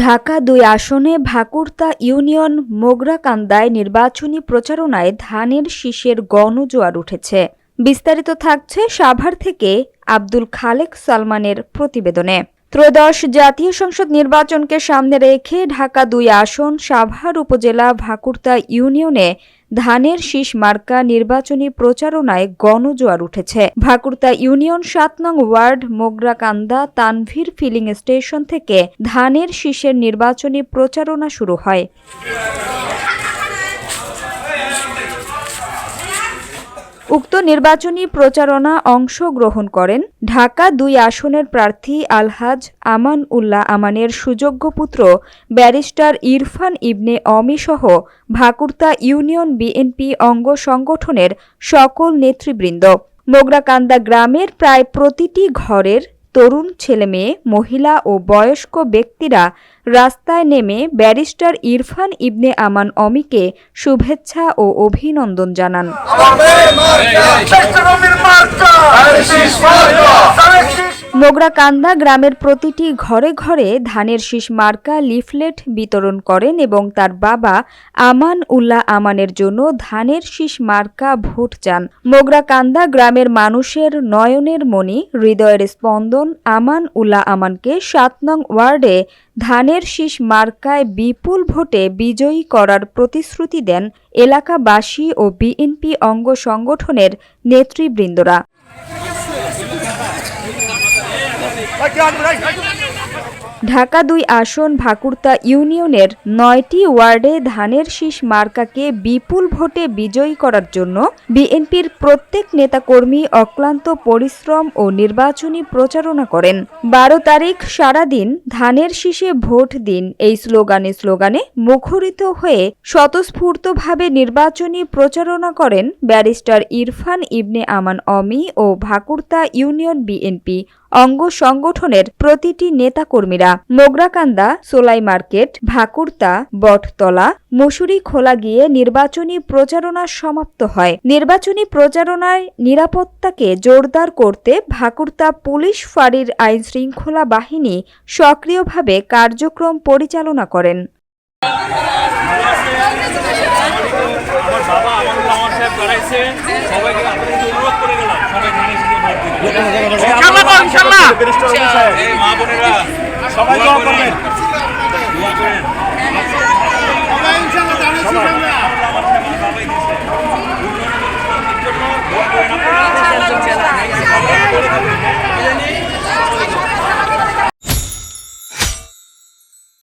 ঢাকা ২ আসনে ভাকুরতা ইউনিয়ন মোগরাকান্দায় নির্বাচনী প্রচারণায় ধানের শীষের গণজোয়ার উঠেছে। বিস্তারিত থাকছে সাভার থেকে আব্দুল খালেক সালমানের প্রতিবেদনে। ত্রয়োদশ জাতীয় সংসদ নির্বাচনকে সামনে রেখে ঢাকা ২ আসন সাভার উপজেলা ভাকুরতা ইউনিয়নে ধানের শীষ মার্কা নির্বাচনী প্রচারণায় গণজোয়ার উঠেছে। ভাকুরতা ইউনিয়ন ৭ নং ওয়ার্ড মোগরাকান্দা তানভীর ফিলিং স্টেশন থেকে ধানের শীষের নির্বাচনী প্রচারণা শুরু হয়। উক্ত নির্বাচনী প্রচারণা অংশগ্রহণ করেন ঢাকা ২ আসনের প্রার্থী আলহাজ আমান উল্লাহ আমানের সুযোগ্য পুত্র ব্যারিস্টার ইরফান ইবনে অমি সহ ভাকুরতা ইউনিয়ন বিএনপি অঙ্গ সংগঠনের সকল নেতৃবৃন্দ। মোগরাকান্দা গ্রামের প্রায় প্রতিটি ঘরের তরুণ ছেলেমেয়ে, মহিলা ও বয়স্ক ব্যক্তিরা রাস্তায় নেমে ব্যারিস্টার ইরফান ইবনে আমান অমিকে শুভেচ্ছা ও অভিনন্দন জানান। মোগরাকান্দা গ্রামের প্রতিটি ঘরে ঘরে ধানের শীষ মার্কা লিফলেট বিতরণ করেন এবং তার বাবা আমান উল্লাহ আমানের জন্য ধানের শীষ মার্কা ভোট চান। মোগরাকান্দা গ্রামের মানুষের নয়নের মণি, হৃদয়ের স্পন্দন আমান উল্লাহ আমানকে ৭ নং ওয়ার্ডে ধানের শীষ মার্কায় বিপুল ভোটে বিজয়ী করার প্রতিশ্রুতি দেন এলাকাবাসী ও বিএনপি অঙ্গ সংগঠনের নেতৃবৃন্দরা। ঢাকা ২ আসন ভাকুরতা ইউনিয়নের ৯টি ওয়ার্ডে ধানের শীষ মার্কাকে বিপুল ভোটে বিজয়ী করার জন্য বিএনপির প্রত্যেক নেতাকর্মী অক্লান্ত পরিশ্রম ও নির্বাচনী প্রচারণা করেন। ১২ তারিখ সারাদিন ধানের শীষে ভোট দিন এই স্লোগানে মুখরিত হয়ে স্বতঃস্ফূর্তভাবে নির্বাচনী প্রচারণা করেন ব্যারিস্টার ইরফান ইবনে আমান অমি ও ভাকুরতা ইউনিয়ন বিএনপি অঙ্গ সংগঠনের প্রতিটি নেতাকর্মীরা। মোগরাকান্দা, সোলাই মার্কেট, ভাকুরতা, বটতলা, মুসুরি খোলা গিয়ে নির্বাচনী প্রচারণা সমাপ্ত হয়। নির্বাচনী প্রচারণায় নিরাপত্তাকে জোরদার করতে ভাকুরতা পুলিশ ফাঁড়ির আইনশৃঙ্খলা বাহিনী সক্রিয়ভাবে কার্যক্রম পরিচালনা করেন। ইনশাআল্লাহ